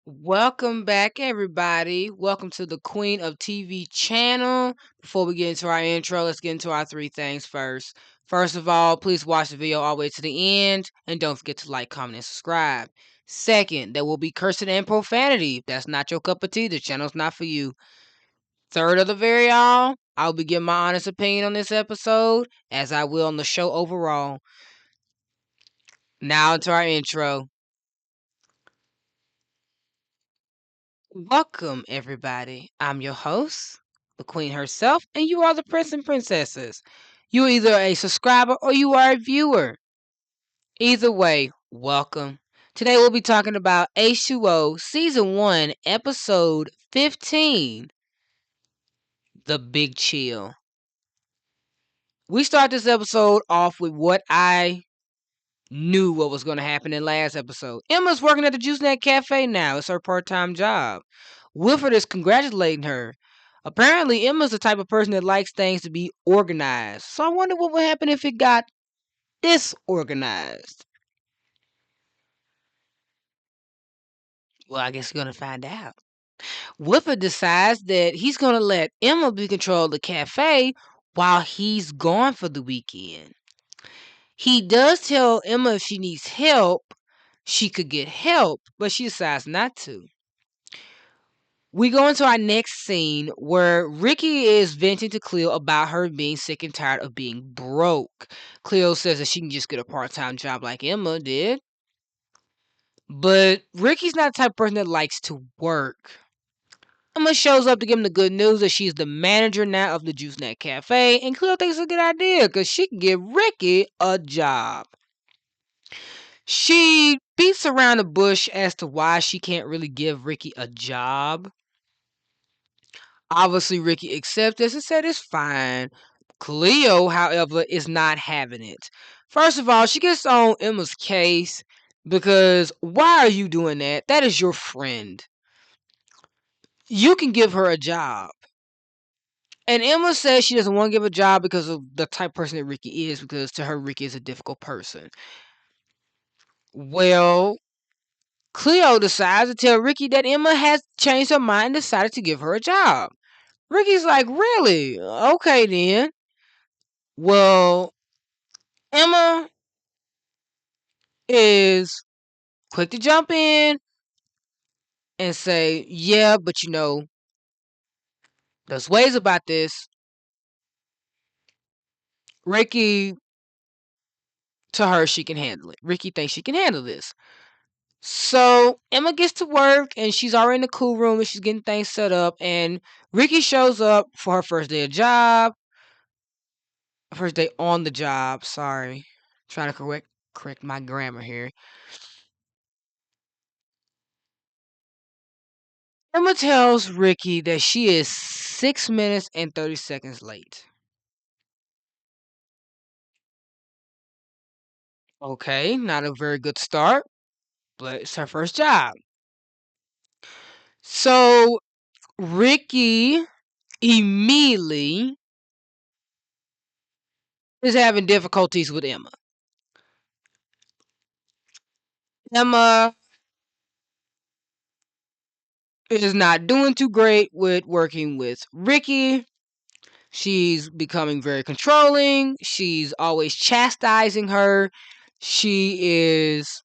Welcome back, everybody. Welcome to the Queen of TV channel. Before we get into our intro, let's get into our three things first. First of all, please watch the video all the way to the end and don't forget to like, comment, and subscribe. Second, there will be cursing and profanity. If that's not your cup of tea, the channel's not for you. Third of the very all, I'll be giving my honest opinion on this episode, as I will on the show overall. Now into our intro. Welcome, everybody. I'm your host, the Queen herself, and you are the Prince and Princesses. You're either a subscriber or you are a viewer. Either way, welcome. Today we'll be talking about H2O Season 1, Episode 15, The Big Chill. We start this episode off with what I knew what was going to happen in last episode. Emma's working at the Juice Net Cafe now. It's her part-time job. Wilfred is congratulating her. Apparently, Emma's the type of person that likes things to be organized. So I wonder what would happen if it got disorganized. Well, I guess we're going to find out. Wilfred decides that he's going to let Emma be control of the cafe while he's gone for the weekend. He does tell Emma if she needs help, she could get help, but she decides not to. We go into our next scene where Rikki is venting to Cleo about her being sick and tired of being broke. Cleo says that she can just get a part-time job like Emma did. But Rikki's not the type of person that likes to work. Emma shows up to give him the good news that she's the manager now of the Juice Net Cafe, and Cleo thinks it's a good idea because she can give Rikki a job. She beats around the bush as to why she can't really give Rikki a job. Obviously, Rikki accepts this and said it's fine. Cleo, however, is not having it. First of all, she gets on Emma's case because why are you doing that? That is your friend. You can give her a job. And Emma says she doesn't want to give a job because of the type of person that Rikki is, because to her, Rikki is a difficult person. Well, Cleo decides to tell Rikki that Emma has changed her mind and decided to give her a job. Rikki's like, really? Okay, then. Well, Emma is quick to jump in and say, yeah, but there's ways about this. Rikki, to her, she can handle it. Rikki thinks she can handle this. So Emma gets to work and she's already in the cool room and she's getting things set up. And Rikki shows up for her first day of job. First day on the job, sorry. Trying to correct my grammar here. Emma tells Rikki that she is 6 minutes and 30 seconds late. Okay, not a very good start, but it's her first job. So Rikki immediately is having difficulties with Emma. Emma is not doing too great with working with Rikki. She's becoming very controlling. She's always chastising her. She is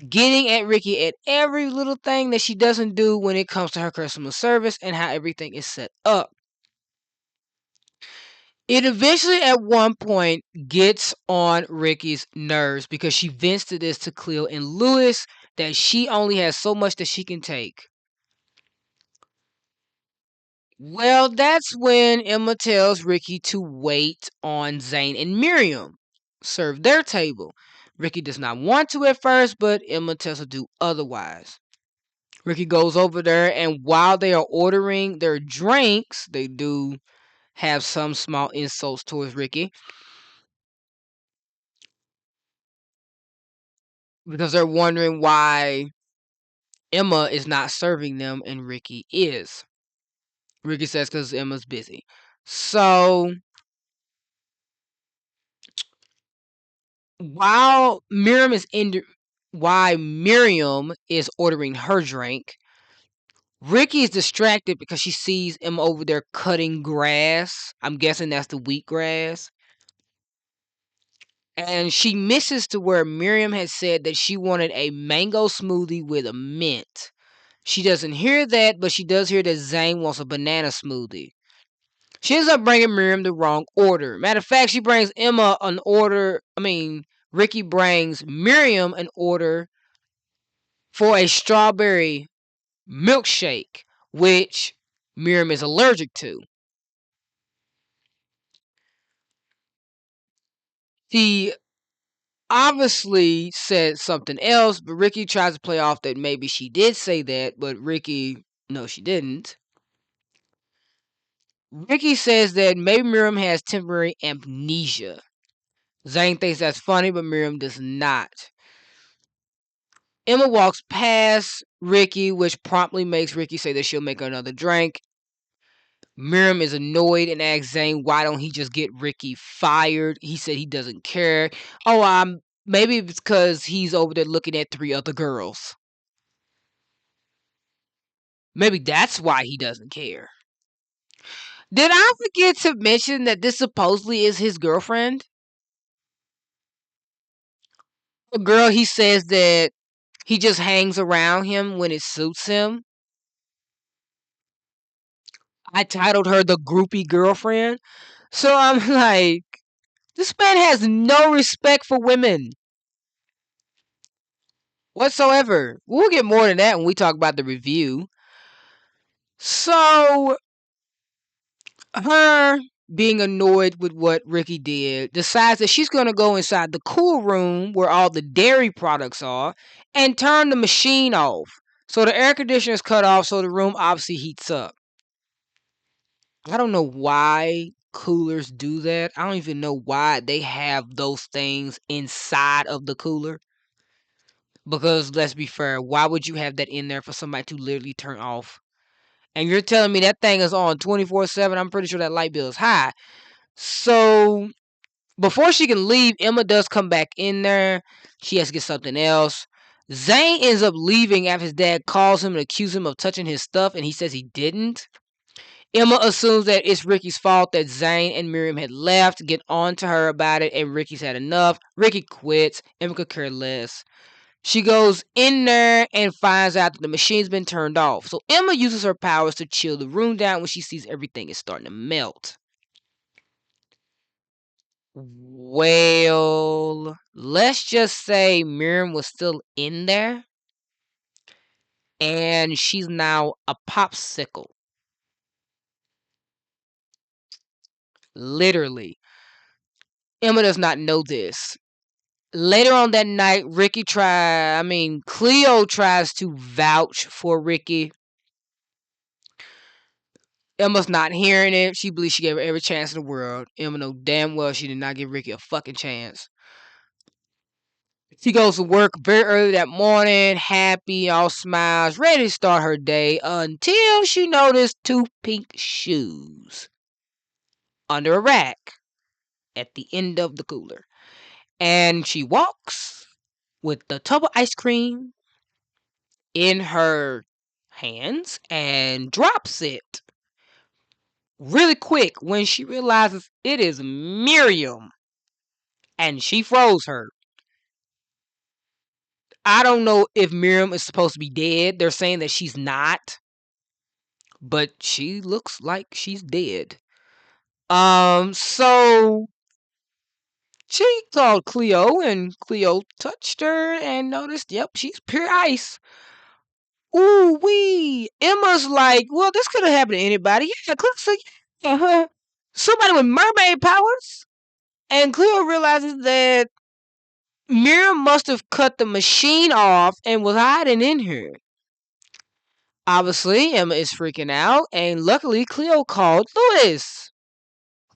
getting at Rikki at every little thing that she doesn't do when it comes to her customer service and how everything is set up. It eventually, at one point, gets on Rikki's nerves because she vents to this to Cleo and Lewis that she only has so much that she can take. Well, that's when Emma tells Rikki to wait on Zane and Miriam, serve their table. Rikki does not want to at first, but Emma tells her to do otherwise. Rikki goes over there, and while they are ordering their drinks, they do have some small insults towards Rikki because they're wondering why Emma is not serving them and Rikki is. Rikki says because Emma's busy. So while Miriam is Why Miriam is ordering her drink. Rikki is distracted because she sees him over there cutting grass. I'm guessing that's the wheatgrass. And she misses to where Miriam had said that she wanted a mango smoothie with a mint. She doesn't hear that, but she does hear that Zane wants a banana smoothie. She ends up bringing Miriam the wrong order. Matter of fact, she brings Emma an order. Rikki brings Miriam an order for a strawberry milkshake, which Miriam is allergic to. She obviously said something else, but Rikki tries to play off that maybe she did say that, but Rikki, no, she didn't. Rikki says that maybe Miriam has temporary amnesia. Zane thinks that's funny, but Miriam does not. Emma walks past Rikki, which promptly makes Rikki say that she'll make her another drink. Miriam is annoyed and asks Zane why don't he just get Rikki fired. He said he doesn't care. Oh, maybe it's because he's over there looking at 3 other girls. Maybe that's why he doesn't care. Did I forget to mention that this supposedly is his girlfriend? A girl he says that he just hangs around him when it suits him. I titled her the groupie girlfriend. So I'm like, this man has no respect for women whatsoever. We'll get more than that when we talk about the review. So, her being annoyed with what Rikki did, decides that she's going to go inside the cool room where all the dairy products are and turn the machine off. So the air conditioner is cut off, so the room obviously heats up. I don't know why coolers do that. I don't even know why they have those things inside of the cooler. Because let's be fair, why would you have that in there for somebody to literally turn off? And you're telling me that thing is on 24/7? I'm pretty sure that light bill is high. So before she can leave, Emma does come back in there. She has to get something else. Zane ends up leaving after his dad calls him and accuses him of touching his stuff, and he says he didn't. Emma assumes that it's Rikki's fault that Zane and Miriam had left, get on to her about it, and Rikki's had enough. Rikki quits. Emma could care less. She goes in there and finds out that the machine's been turned off. So Emma uses her powers to chill the room down when she sees everything is starting to melt. Well, let's just say Miriam was still in there and she's now a popsicle. Literally. Emma does not know this. Later on that night, Cleo tries to vouch for Rikki. Emma's not hearing it. She believes she gave her every chance in the world. Emma know damn well she did not give Rikki a fucking chance. She goes to work very early that morning, happy, all smiles, ready to start her day until she noticed 2 pink shoes under a rack at the end of the cooler. And she walks with the tub of ice cream in her hands and drops it really quick when she realizes it is Miriam and she froze her. I don't know if Miriam is supposed to be dead. They're saying that she's not, but she looks like she's dead. So she called Cleo, and Cleo touched her and noticed, yep, she's pure ice. Ooh wee! Emma's like, well, this could have happened to anybody. Yeah, Cleo, uh-huh. Somebody with mermaid powers. And Cleo realizes that Miriam must have cut the machine off and was hiding in here. Obviously, Emma is freaking out, and luckily, Cleo called Louis,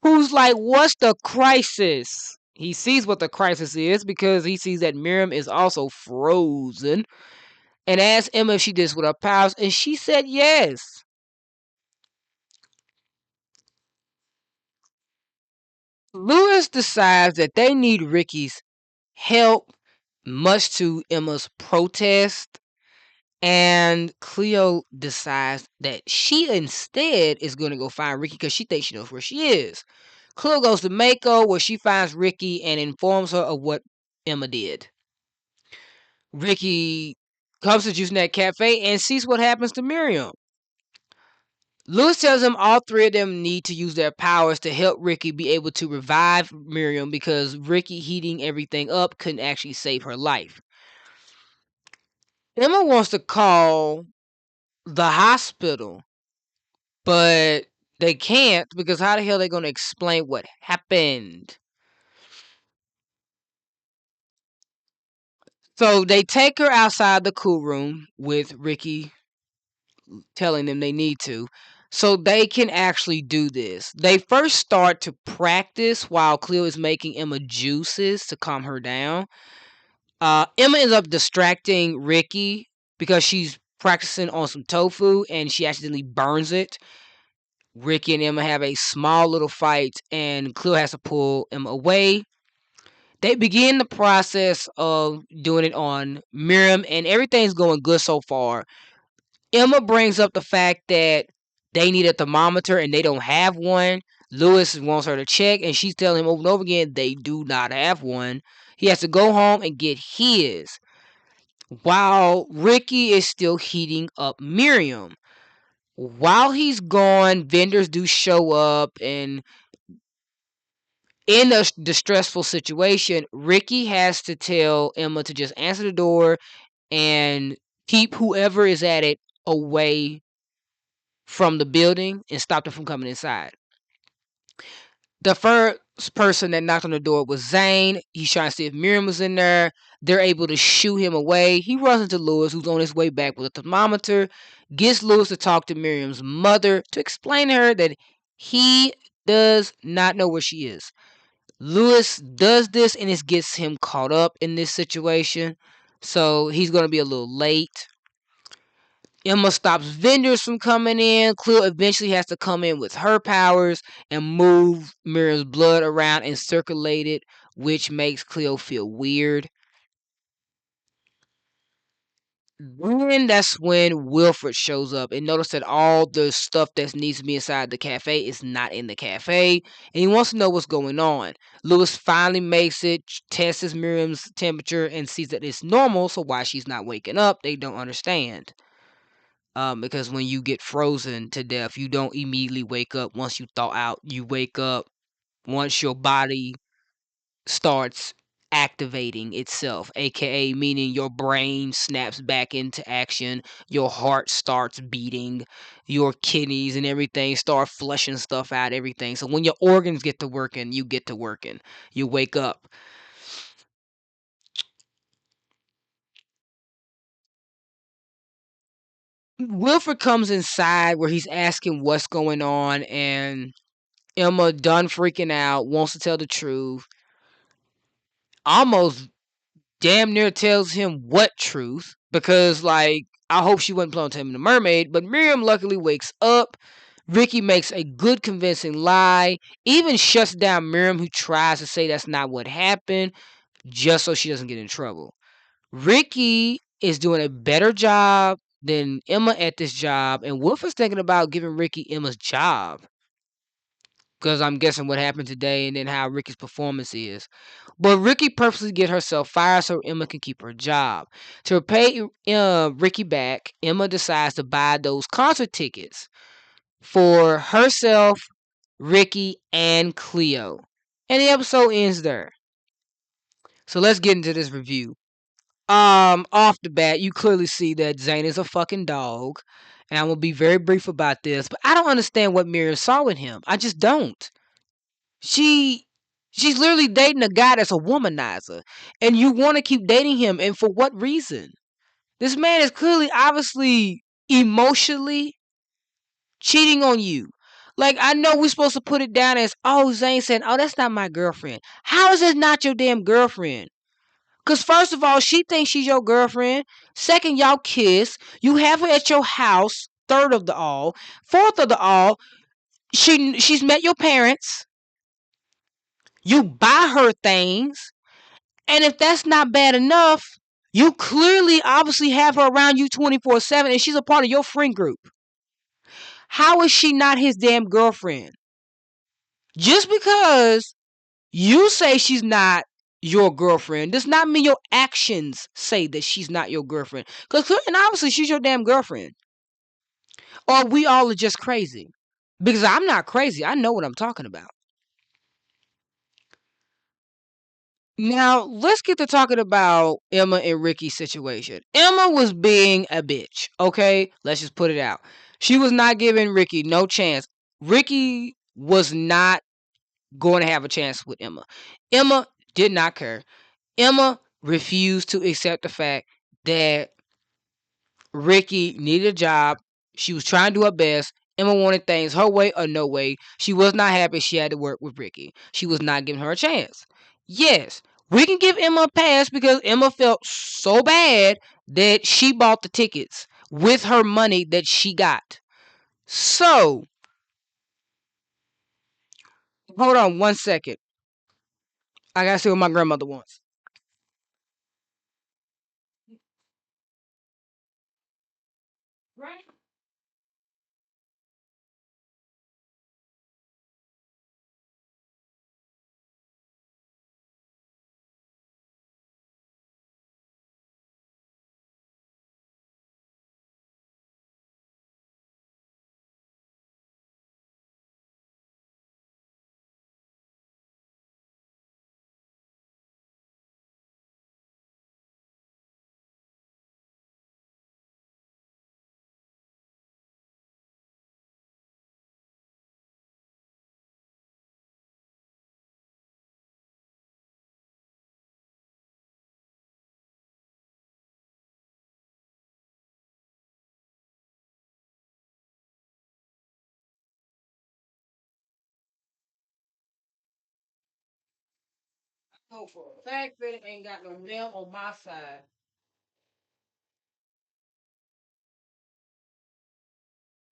who's like, what's the crisis? He sees what the crisis is because he sees that Miriam is also frozen and asks Emma if she did this with her powers, and she said yes. Louis decides that they need Rikki's help much to Emma's protest. And Cleo decides that she instead is going to go find Rikki because she thinks she knows where she is. Cleo goes to Mako where she finds Rikki and informs her of what Emma did. Rikki comes to Juice Net Cafe and sees what happens to Miriam. Lewis tells him all three of them need to use their powers to help Rikki be able to revive Miriam because Rikki heating everything up couldn't actually save her life. Emma wants to call the hospital, but they can't because how the hell are they going to explain what happened? So they take her outside the cool room with Rikki telling them they need to so they can actually do this. They first start to practice while Cleo is making Emma juices to calm her down. Emma ends up distracting Rikki because she's practicing on some tofu and she accidentally burns it. Rikki and Emma have a small little fight and Cleo has to pull Emma away. They begin the process of doing it on Miriam and everything's going good so far. Emma brings up the fact that they need a thermometer and they don't have one. Lewis wants her to check and she's telling him over and over again they do not have one. He has to go home and get his. While Rikki is still heating up Miriam. While he's gone, vendors do show up and in the stressful situation, Rikki has to tell Emma to just answer the door and keep whoever is at it away from the building and stop them from coming inside. The first person that knocked on the door was Zane. He's trying to see if Miriam was in there. They're able to shoo him away. He runs into Lewis, who's on his way back with a thermometer, gets Lewis to talk to Miriam's mother to explain to her that he does not know where she is. Lewis does this and it gets him caught up in this situation. So he's going to be a little late. Emma stops vendors from coming in. Cleo eventually has to come in with her powers and move Miriam's blood around and circulate it, which makes Cleo feel weird. Then that's when Wilfred shows up and notice that all the stuff that needs to be inside the cafe is not in the cafe, and he wants to know what's going on. Lewis finally makes it, tests Miriam's temperature, and sees that it's normal, so why she's not waking up, they don't understand. Because when you get frozen to death, you don't immediately wake up once you thaw out. You wake up once your body starts activating itself, aka meaning your brain snaps back into action, your heart starts beating, your kidneys and everything start flushing stuff out, everything. So when your organs get to working, you get to working. You wake up. Wilfred comes inside where he's asking what's going on, and Emma, done freaking out, wants to tell the truth. Almost damn near tells him what truth because, like, I hope she wasn't playing to him, the mermaid. But Miriam luckily wakes up. Rikki makes a good convincing lie, even shuts down Miriam, who tries to say that's not what happened, just so she doesn't get in trouble. Rikki is doing a better job than Emma at this job, and Wolf is thinking about giving Rikki Emma's job. Because I'm guessing what happened today and then how Rikki's performance is. But Rikki purposely get herself fired so Emma can keep her job. To pay Rikki back, Emma decides to buy those concert tickets for herself, Rikki, and Cleo. And the episode ends there. So let's get into this review. Off the bat, you clearly see that Zane is a fucking dog. And I'm gonna be very brief about this, but I don't understand what Miriam saw in him. I just don't. She she's literally dating a guy that's a womanizer, and you want to keep dating him, and for what reason? This man is clearly, obviously, emotionally cheating on you. Like, I know we're supposed to put it down as, oh, Zane said, oh, that's not my girlfriend. How is it not your damn girlfriend? Because first of all, she thinks she's your girlfriend. Second, y'all kiss. You have her at your house. Third of the all. Fourth of the all, she's met your parents. You buy her things. And if that's not bad enough, you clearly, obviously have her around you 24/7 and she's a part of your friend group. How is she not his damn girlfriend? Just because you say she's not your girlfriend does not mean your actions say that she's not your girlfriend. Because clearly and obviously she's your damn girlfriend. Or we all are just crazy. Because I'm not crazy. I know what I'm talking about. Now, let's get to talking about Emma and Rikki's situation. Emma was being a bitch, okay? Let's just put it out. She was not giving Rikki no chance. Rikki was not going to have a chance with Emma. Emma did not care. Emma refused to accept the fact that Rikki needed a job. She was trying to do her best. Emma wanted things her way or no way. She was not happy she had to work with Rikki. She was not giving her a chance. Yes, we can give Emma a pass because Emma felt so bad that she bought the tickets with her money that she got. So, hold on 1 second. I gotta see what my grandmother wants. Right? Oh, for a fact that it ain't got no mail on my side.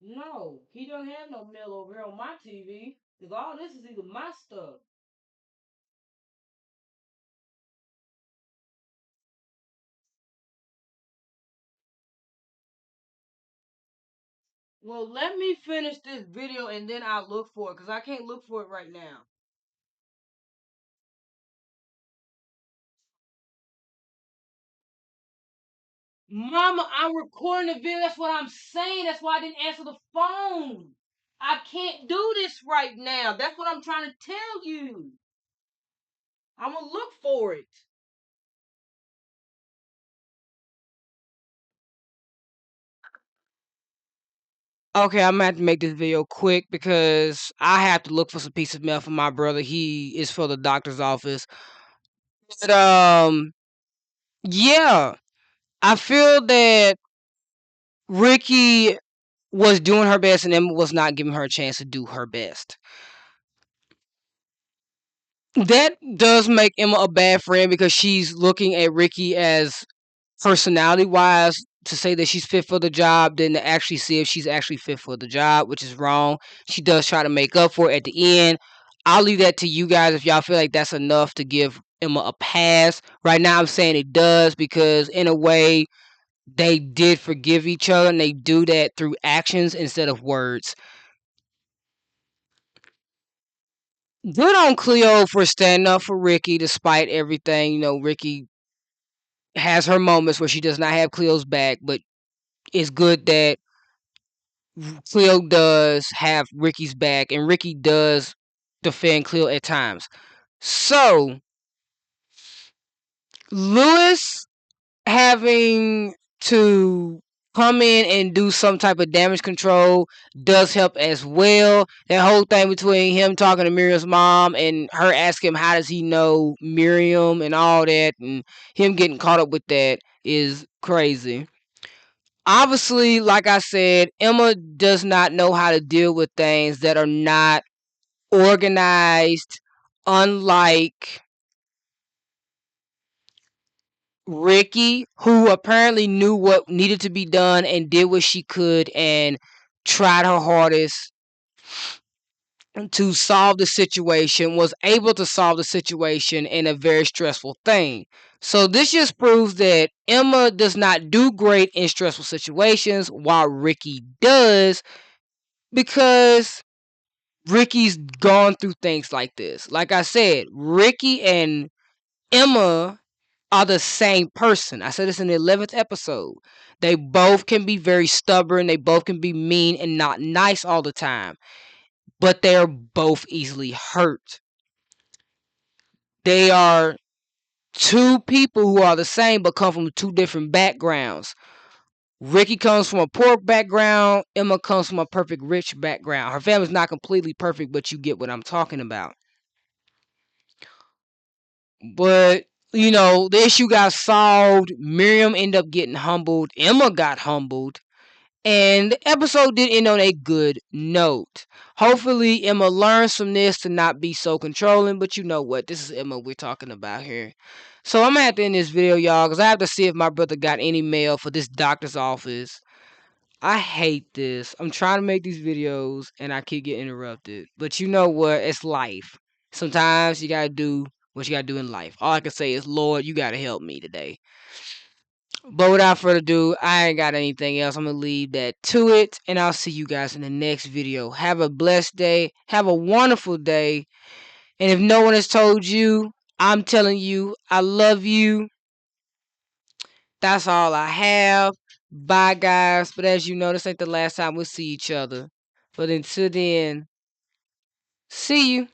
No, he don't have no mail over here on my TV. Cause all this is either my stuff. Well, let me finish this video and then I'll look for it. Cause I can't look for it right now. Mama, I'm recording the video. That's what I'm saying. That's why I didn't answer the phone. I can't do this right now. That's what I'm trying to tell you. I'm gonna look for it. Okay, I'm gonna have to make this video quick because I have to look for some piece of mail for my brother. He is for the doctor's office. But yeah, I feel that Rikki was doing her best and Emma was not giving her a chance to do her best. That does make Emma a bad friend because she's looking at Rikki as personality wise to say that she's fit for the job than to actually see if she's actually fit for the job, which is wrong. She does try to make up for it at the end. I'll leave that to you guys if y'all feel like that's enough to give Emma a pass. Right now, I'm saying it does because, in a way, they did forgive each other and they do that through actions instead of words. Good on Cleo for standing up for Rikki despite everything. You know, Rikki has her moments where she does not have Cleo's back, but it's good that Cleo does have Ricky's back, and Rikki does defend Cleo at times. So, Lewis having to come in and do some type of damage control does help as well. That whole thing between him talking to Miriam's mom and her asking him how does he know Miriam and all that, and him getting caught up with that is crazy. Obviously, like I said, Emma does not know how to deal with things that are not organized, unlike Rikki, who apparently knew what needed to be done and did what she could and tried her hardest to solve the situation, was able to solve the situation in a very stressful thing. So this just proves that Emma does not do great in stressful situations while Rikki does, because Rikki's gone through things like this. Like I said, Rikki and Emma are the same person. I said this in the 11th episode. They both can be very stubborn. They both can be mean and not nice all the time. But they're both easily hurt. They are two people who are the same but come from two different backgrounds. Rikki comes from a poor background. Emma comes from a perfect rich background. Her family's not completely perfect, but you get what I'm talking about. But, the issue got solved. Miriam ended up getting humbled. Emma got humbled. And the episode did end on a good note. Hopefully, Emma learns from this to not be so controlling. But you know what? This is Emma we're talking about here. So I'm at the end of this video, y'all, because I have to see if my brother got any mail for this doctor's office. I hate this. I'm trying to make these videos and I keep getting interrupted. But you know what? It's life. Sometimes you gotta do what you gotta do in life. All I can say is, Lord, you gotta help me today. But without further ado, I ain't got anything else. I'm gonna leave that to it. And I'll see you guys in the next video. Have a blessed day. Have a wonderful day. And if no one has told you, I'm telling you, I love you. That's all I have. Bye, guys. But as you know, this ain't the last time we'll see each other. But until then, see you.